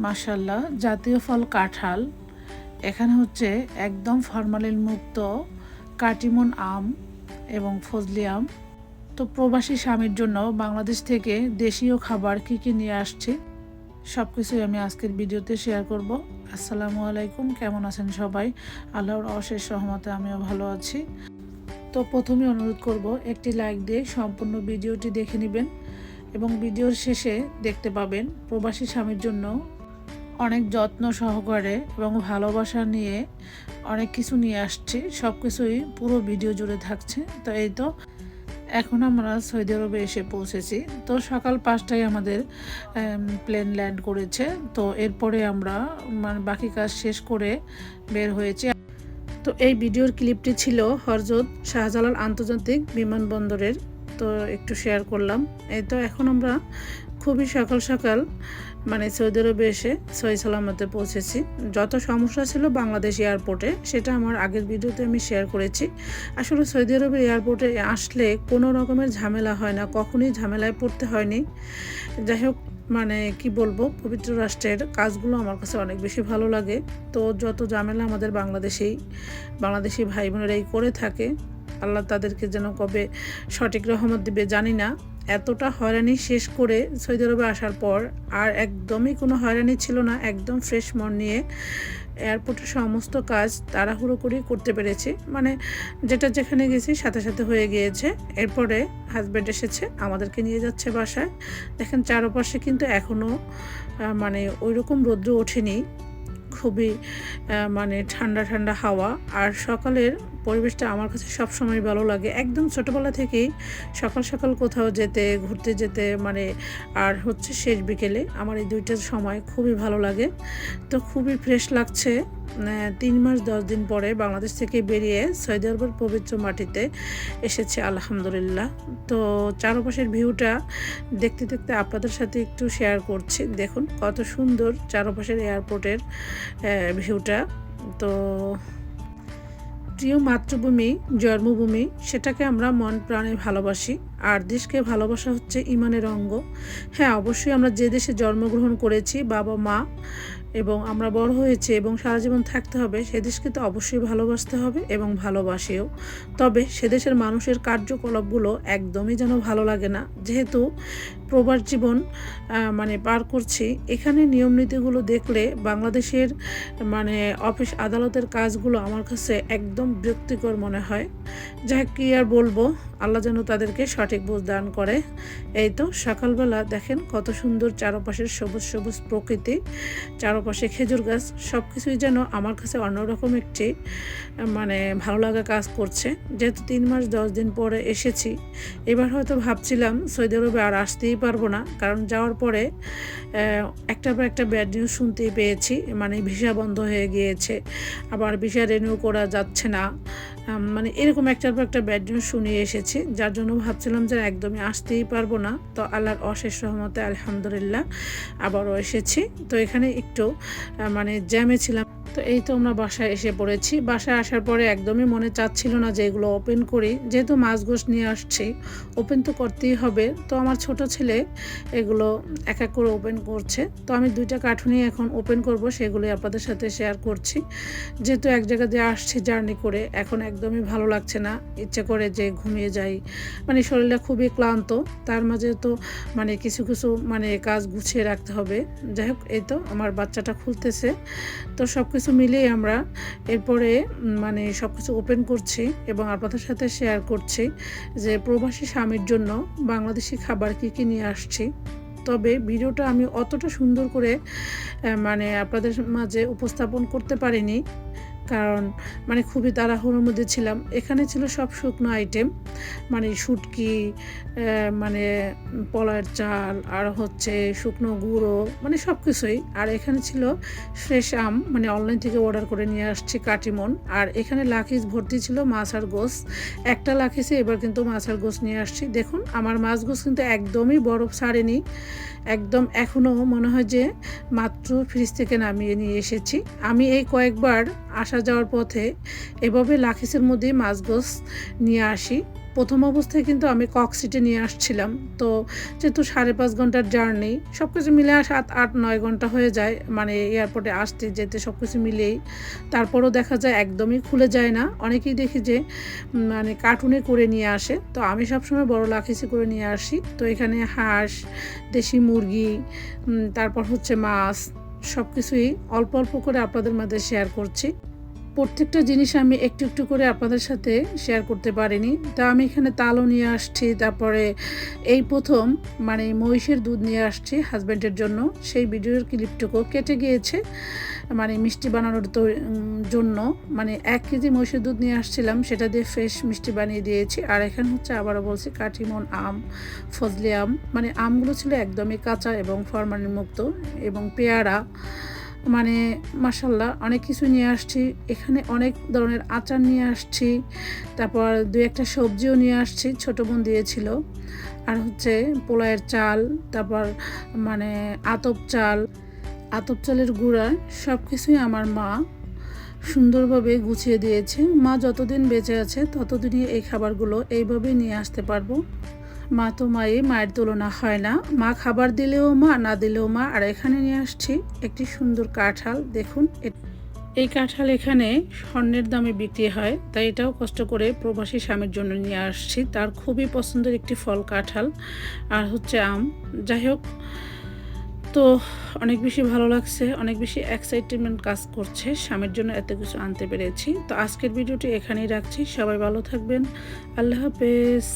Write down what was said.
মাশাআল্লাহ, জাতীয় ফল কাঁঠাল। এখানে হচ্ছে একদম ফরমালিন মুক্ত কাটিমন আম এবং ফজলি আম। তো প্রবাসী স্বামীর জন্য বাংলাদেশ থেকে দেশীয় খাবার কি কি নিয়ে আসছে সব কিছুই আমি আজকের ভিডিওতে শেয়ার করব। আসসালামু আলাইকুম, কেমন আছেন সবাই? আল্লাহর অশেষ রহমতে আমিও ভালো আছি। তো প্রথমে অনুরোধ করব একটি লাইক দিয়ে সম্পূর্ণ ভিডিওটি দেখে নেবেন এবং ভিডিওর শেষে দেখতে পাবেন প্রবাসী স্বামীর জন্য অনেক যত্ন সহকারে এবং ভালোবাসা নিয়ে অনেক কিছু নিয়ে আসছি। সব কিছুই পুরো ভিডিও জুড়ে থাকছে। তো এই তো এখন আমরা সৌদি আরবে এসে পৌঁছেছি। তো সকাল 5টায় আমাদের প্লেন ল্যান্ড করেছে। তো এরপরে আমরা বাকি কাজ শেষ করে বের হয়েছি। তো এই ভিডিওর ক্লিপটি ছিল হযরত শাহজালাল আন্তর্জাতিক বিমানবন্দরের। তো একটু শেয়ার করলাম। এই তো এখন আমরা খুবই সকাল সকাল সৌদি আরবে এসে সহি সালামতে পৌঁছেছি। যত সমস্যা ছিল বাংলাদেশ এয়ারপোর্টে সেটা আমার আগের ভিডিওতে আমি শেয়ার করেছি। আসলে সৌদি আরবের এয়ারপোর্টে আসলে কোনো রকমের ঝামেলা হয় না, কখনোই ঝামেলায় পড়তে হয়নি। যাই হোক, কি বলবো, পবিত্র রাষ্ট্রের কাজগুলো আমার কাছে অনেক বেশি ভালো লাগে। তো যত ঝামেলা আমাদের বাংলাদেশি ভাই বোনেরাই করে থাকে। আল্লাহ তাদেরকে যেন কবে সঠিক রহমত দিবে জানি না। এতটা হয়রানি শেষ করে সৌদি আরবে আসার পর আর একদমই কোনো হয়রানি ছিল না। একদম ফ্রেশ মন নিয়ে এয়ারপোর্টের সমস্ত কাজ তাড়াহুড়ো করে করতে পেরেছি। যেটা যেখানে গেছি সাথে সাথে হয়ে গিয়েছে। এরপরে হাজব্যান্ড এসেছে, আমাদেরকে নিয়ে যাচ্ছে বাসায়। দেখেন চারপাশে কিন্তু এখনও ওই রকম রৌদ্র ওঠেনি। খুবই ঠান্ডা ঠান্ডা হাওয়া। আর সকালের পরিবেশটা আমার কাছে সবসময় ভালো লাগে। একদম ছোটোবেলা থেকেই সকাল সকাল কোথাও যেতে, ঘুরতে যেতে আর হচ্ছে শেষ বিকেলে আমার এই দুইটা সময় খুবই ভালো লাগে। তো খুবই ফ্রেশ লাগছে। 3 মাস 10 দিন পরে বাংলাদেশ থেকে বেরিয়ে সৌদি আরবের পবিত্র মাটিতে এসেছে আলহামদুলিল্লাহ। তো চারপাশের ভিউটা দেখতে দেখতে আপনাদের সাথে একটু শেয়ার করছি। দেখুন কত সুন্দর চারপাশের এয়ারপোর্টের ভিউটা। তো প্রিয় মাতৃভূমি, জন্মভূমি, সেটাকে আমরা মন প্রাণে ভালোবাসি। আর দেশকে ভালোবাসা হচ্ছে ইমানের অঙ্গ। হ্যাঁ, অবশ্যই আমরা যে দেশে জন্মগ্রহণ করেছি, বাবা মা এবং আমরা বড় হয়েছি এবং সারা জীবন থাকতে হবে, সে দেশকে তো অবশ্যই ভালোবাসতে হবে এবং ভালোবাসিও। তবে সে দেশের মানুষের কার্যকলাপগুলো একদমই যেন ভালো লাগে না। যেহেতু প্রবাস জীবন পার করছি, এখানে নিয়ম নীতিগুলো দেখলে বাংলাদেশের অফিস আদালতের কাজগুলো আমার কাছে একদম বিরক্তিকর মনে হয়। যাই কি আর বলবো, আল্লাহ যেন তাদেরকে সঠিক বুঝ দান করে। এই তো সকালবেলা দেখেন কত সুন্দর চারপাশের সবুজ সবুজ প্রকৃতি, চারপাশে খেজুর গাছ, সব কিছুই যেন আমার কাছে অন্যরকম একটি ভালো লাগা কাজ করছে। যেহেতু 3 মাস 10 দিন পরে এসেছি, এবার হয়তো ভাবছিলাম সৌদি আরবে আর আসতেই পারবো না, কারণ যাওয়ার পরে একটার পর একটা ব্যাড নিউজ শুনতেই পেয়েছি। ভিসা বন্ধ হয়ে গিয়েছে, আবার ভিসা রিনিউ করা যাচ্ছে না। এরকম একটার পর একটা ব্যাড নিউজ শুনিয়ে এসেছি, যার জন্য ভাবছিলাম যে একদমই আসতেই পারবো না। তো আল্লাহর অশেষ রহমতে আলহামদুলিল্লাহ আবারও এসেছি। তো এখানে একটু জ্যামে ছিলাম। তো এই তো আমরা বাসায় এসে পড়েছি। বাসায় আসার পরে একদমই মনে চাচ্ছিল না যে এগুলো ওপেন করি। যেহেতু মাছ গোশ নিয়ে আসছি, ওপেন তো করতেই হবে। তো আমার ছোট ছেলে এগুলো এক এক করে ওপেন করছে। তো আমি 2টা কার্টুনই এখন ওপেন করব, সেগুলি আপনাদের সাথে শেয়ার করছি। যেহেতু এক জায়গা দিয়ে আসছি জার্নি করে, এখন একদমই ভালো লাগছে না, ইচ্ছে করে যে ঘুমিয়ে যাই। শরীরটা খুবই ক্লান্ত, তার মাঝে তো কিছু কিছু কাজ গুছিয়ে রাখতে হবে। যাই হোক, এই তো আমার বাচ্চাটা খুলতেছে। তো সব কিছু মিলিয়ে আমরা এরপরে সব কিছু ওপেন করছি এবং আপনাদের সাথে শেয়ার করছি যে প্রবাসী স্বামীর জন্য বাংলাদেশি খাবার কি কি নিয়ে আসছি। তবে ভিডিওটা আমি অতটা সুন্দর করে আপনাদের মাঝে উপস্থাপন করতে পারিনি, কারণ খুবই তাড়াহুড়োর মধ্যে ছিলাম। এখানে ছিল সব শুকনো আইটেম, শুটকি, পলার চাল, আর হচ্ছে শুকনো গুঁড়ো, সব কিছুই। আর এখানে ছিল ফ্রেশ আম, অনলাইন থেকে অর্ডার করে নিয়ে আসছি কাটিমন। আর এখানে লাখিস ভর্তি ছিল মাছ আর গোস। একটা লাখিসে এবার কিন্তু মাছ আর গোস নিয়ে আসছি। দেখুন আমার মাছ গোস কিন্তু একদমই বরফ ছাড়েনি, একদম এখনও মনে হয় যে মাত্র ফ্রিজ থেকে নামিয়ে নিয়ে এসেছি। আমি এই কয়েকবার আসা যাওয়ার পথে এভাবে লাখিসের মধ্যে মাছ গোস নিয়ে আসি। প্রথম অবস্থায় কিন্তু আমি কক্সিটে নিয়ে আসছিলাম, তো যেহেতু 5.5 ঘন্টার জার্নি, সব কিছু মিলে 7-8-9 ঘন্টা হয়ে যায় মানে এয়ারপোর্টে আসতে যেতে সব কিছু মিলেই। তারপরও দেখা যায় একদমই খুলে যায় না। অনেকেই দেখি যে মানে কার্টুনে করে নিয়ে আসে, তো আমি সবসময় বড় লাখিসে করে নিয়ে আসি। তো এখানে হাঁস, দেশি মুরগি, তারপর হচ্ছে মাছ, সব কিছুই অল্প অল্প করে আপনাদের মাঝে শেয়ার করছি। প্রত্যেকটা জিনিস আমি একটু একটু করে আপনাদের সাথে শেয়ার করতে পারিনি। তা আমি এখানে তালও নিয়ে আসছি, তারপরে এই প্রথম মানে মহিষের দুধ নিয়ে আসছি হাজব্যান্ডের জন্য। সেই ভিডিওর ক্লিপটুকু কেটে গিয়েছে মানে মিষ্টি বানানোর জন্য। মানে 1 কেজি মহিষের দুধ নিয়ে আসছিলাম, সেটা দিয়ে ফ্রেশ মিষ্টি বানিয়ে দিয়েছি। আর এখানে হচ্ছে আবারও বলছি কাটিমন আম, ফজলি আম, মানে আমগুলো ছিল একদমই কাঁচা এবং ফরমালিন মুক্ত, এবং পেয়ারা, মানে মাশাল্লাহ অনেক কিছু নিয়ে আসছি। এখানে অনেক ধরনের আচার নিয়ে আসছি, তারপর 2-1টা সবজিও নিয়ে আসছি, ছোটো বোন দিয়েছিল। আর হচ্ছে পোলায়ের চাল, তারপর মানে আতপ চালের গুঁড়া, সব কিছুই আমার মা সুন্দরভাবে গুছিয়ে দিয়েছে। মা যতদিন বেঁচে আছে ততদিনই এই খাবারগুলো এইভাবেই নিয়ে আসতে পারবো। মা তো মায়ের তুলনা হয় না, মা খাবার দিলেও মা, না দিলেও মা। আর এখানে নিয়ে আসছি একটি সুন্দর কাঁঠাল, দেখুন এই কাঁঠাল এখানে স্বর্ণের দামে বিক্রি হয়, তাই এটাও কষ্ট করে প্রবাসী স্বামীর জন্য নিয়ে আসছি। তার খুবই পছন্দের একটি ফল কাঁঠাল, আর হচ্ছে আম। যাই হোক, তো অনেক বেশি ভালো লাগছে, অনেক বেশি এক্সাইটমেন্ট কাজ করছে স্বামীর জন্য এত কিছু আনতে পেরেছি। তো আজকের ভিডিওটি এখানেই রাখছি, সবাই ভালো থাকবেন, আল্লাহ হাফেজ।